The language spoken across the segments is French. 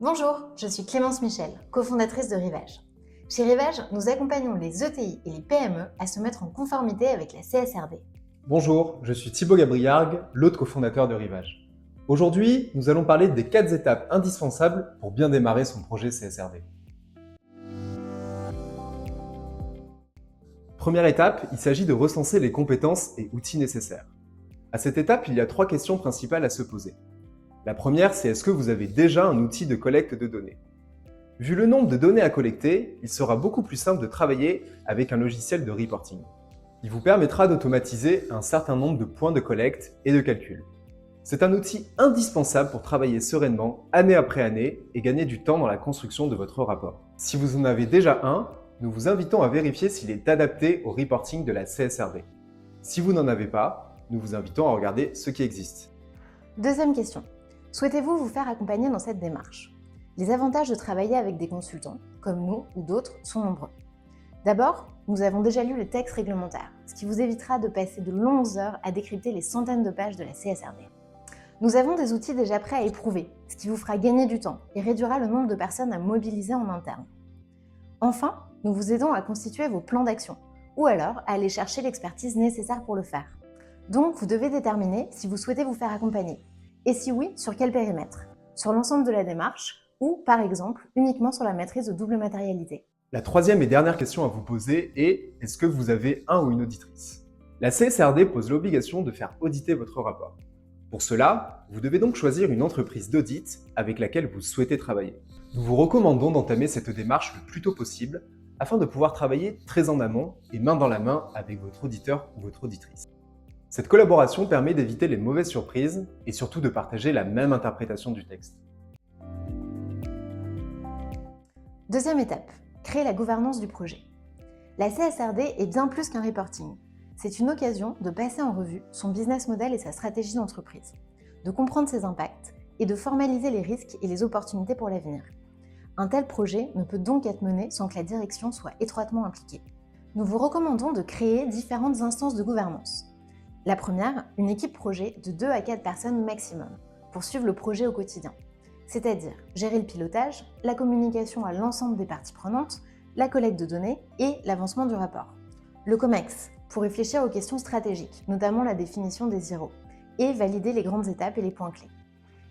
Bonjour, je suis Clémence Michel, cofondatrice de Rivage. Chez Rivage, nous accompagnons les ETI et les PME à se mettre en conformité avec la CSRD. Bonjour, je suis Thibaut Gabriargues, l'autre cofondateur de Rivage. Aujourd'hui, nous allons parler des 4 étapes indispensables pour bien démarrer son projet CSRD. Première étape, il s'agit de recenser les compétences et outils nécessaires. À cette étape, il y a 3 questions principales à se poser. La première, c'est est-ce que vous avez déjà un outil de collecte de données? Vu le nombre de données à collecter, il sera beaucoup plus simple de travailler avec un logiciel de reporting. Il vous permettra d'automatiser un certain nombre de points de collecte et de calcul. C'est un outil indispensable pour travailler sereinement, année après année, et gagner du temps dans la construction de votre rapport. Si vous en avez déjà un, nous vous invitons à vérifier s'il est adapté au reporting de la CSRD. Si vous n'en avez pas, nous vous invitons à regarder ce qui existe. Deuxième question. Souhaitez-vous vous faire accompagner dans cette démarche? Les avantages de travailler avec des consultants, comme nous ou d'autres, sont nombreux. D'abord, nous avons déjà lu les textes réglementaires, ce qui vous évitera de passer de longues heures à décrypter les centaines de pages de la CSRD. Nous avons des outils déjà prêts à éprouver, ce qui vous fera gagner du temps et réduira le nombre de personnes à mobiliser en interne. Enfin, nous vous aidons à constituer vos plans d'action, ou alors à aller chercher l'expertise nécessaire pour le faire. Donc, vous devez déterminer si vous souhaitez vous faire accompagner, et si oui, sur quel périmètre? Sur l'ensemble de la démarche, ou par exemple, uniquement sur la maîtrise de double matérialité. La troisième et dernière question à vous poser est est-ce que vous avez un ou une auditrice? La CSRD pose l'obligation de faire auditer votre rapport. Pour cela, vous devez donc choisir une entreprise d'audit avec laquelle vous souhaitez travailler. Nous vous recommandons d'entamer cette démarche le plus tôt possible afin de pouvoir travailler très en amont et main dans la main avec votre auditeur ou votre auditrice. Cette collaboration permet d'éviter les mauvaises surprises et surtout de partager la même interprétation du texte. Deuxième étape, créer la gouvernance du projet. La CSRD est bien plus qu'un reporting. C'est une occasion de passer en revue son business model et sa stratégie d'entreprise, de comprendre ses impacts et de formaliser les risques et les opportunités pour l'avenir. Un tel projet ne peut donc être mené sans que la direction soit étroitement impliquée. Nous vous recommandons de créer différentes instances de gouvernance. La première, une équipe projet de 2 à 4 personnes maximum, pour suivre le projet au quotidien. C'est-à-dire gérer le pilotage, la communication à l'ensemble des parties prenantes, la collecte de données et l'avancement du rapport. Le COMEX, pour réfléchir aux questions stratégiques, notamment la définition des IRO, et valider les grandes étapes et les points clés.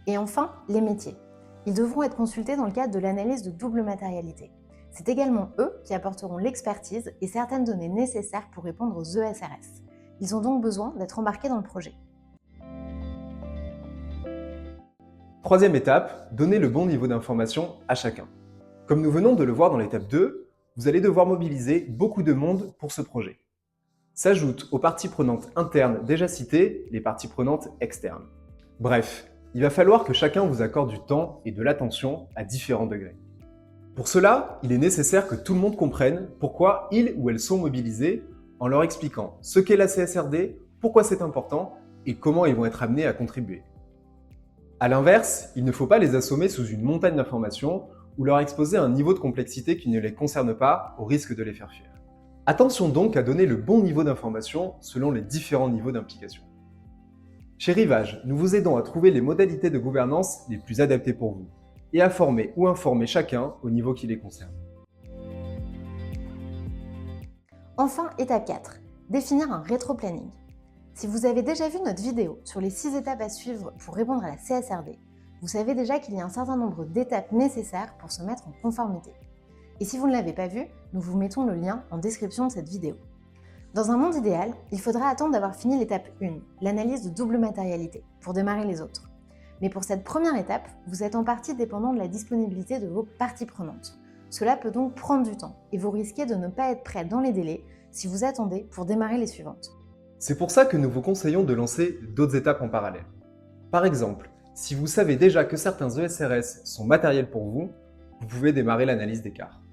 Et enfin, les métiers. Ils devront être consultés dans le cadre de l'analyse de double matérialité. C'est également eux qui apporteront l'expertise et certaines données nécessaires pour répondre aux ESRS. Ils ont donc besoin d'être embarqués dans le projet. Troisième étape, donner le bon niveau d'information à chacun. Comme nous venons de le voir dans l'étape 2, vous allez devoir mobiliser beaucoup de monde pour ce projet. S'ajoutent aux parties prenantes internes déjà citées les parties prenantes externes. Bref, il va falloir que chacun vous accorde du temps et de l'attention à différents degrés. Pour cela, il est nécessaire que tout le monde comprenne pourquoi ils ou elles sont mobilisés en leur expliquant ce qu'est la CSRD, pourquoi c'est important et comment ils vont être amenés à contribuer. A l'inverse, il ne faut pas les assommer sous une montagne d'informations ou leur exposer un niveau de complexité qui ne les concerne pas au risque de les faire fuir. Attention donc à donner le bon niveau d'information selon les différents niveaux d'implication. Chez Rivage, nous vous aidons à trouver les modalités de gouvernance les plus adaptées pour vous et à former ou informer chacun au niveau qui les concerne. Enfin, étape 4, définir un rétro-planning. Si vous avez déjà vu notre vidéo sur les 6 étapes à suivre pour répondre à la CSRD, vous savez déjà qu'il y a un certain nombre d'étapes nécessaires pour se mettre en conformité. Et si vous ne l'avez pas vu, nous vous mettons le lien en description de cette vidéo. Dans un monde idéal, il faudra attendre d'avoir fini l'étape 1, l'analyse de double matérialité, pour démarrer les autres. Mais pour cette première étape, vous êtes en partie dépendant de la disponibilité de vos parties prenantes. Cela peut donc prendre du temps et vous risquez de ne pas être prêt dans les délais si vous attendez pour démarrer les suivantes. C'est pour ça que nous vous conseillons de lancer d'autres étapes en parallèle. Par exemple, si vous savez déjà que certains ESRS sont matériels pour vous, vous pouvez démarrer l'analyse d'écart.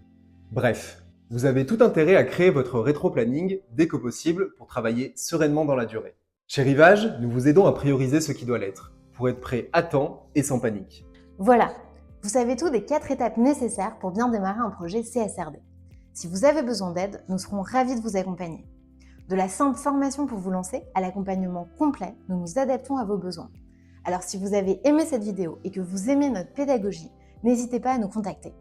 Bref, vous avez tout intérêt à créer votre rétro-planning dès que possible pour travailler sereinement dans la durée. Chez Rivage, nous vous aidons à prioriser ce qui doit l'être, pour être prêt à temps et sans panique. Voilà, vous savez tout des 4 étapes nécessaires pour bien démarrer un projet CSRD. Si vous avez besoin d'aide, nous serons ravis de vous accompagner. De la simple formation pour vous lancer à l'accompagnement complet, nous nous adaptons à vos besoins. Alors si vous avez aimé cette vidéo et que vous aimez notre pédagogie, n'hésitez pas à nous contacter.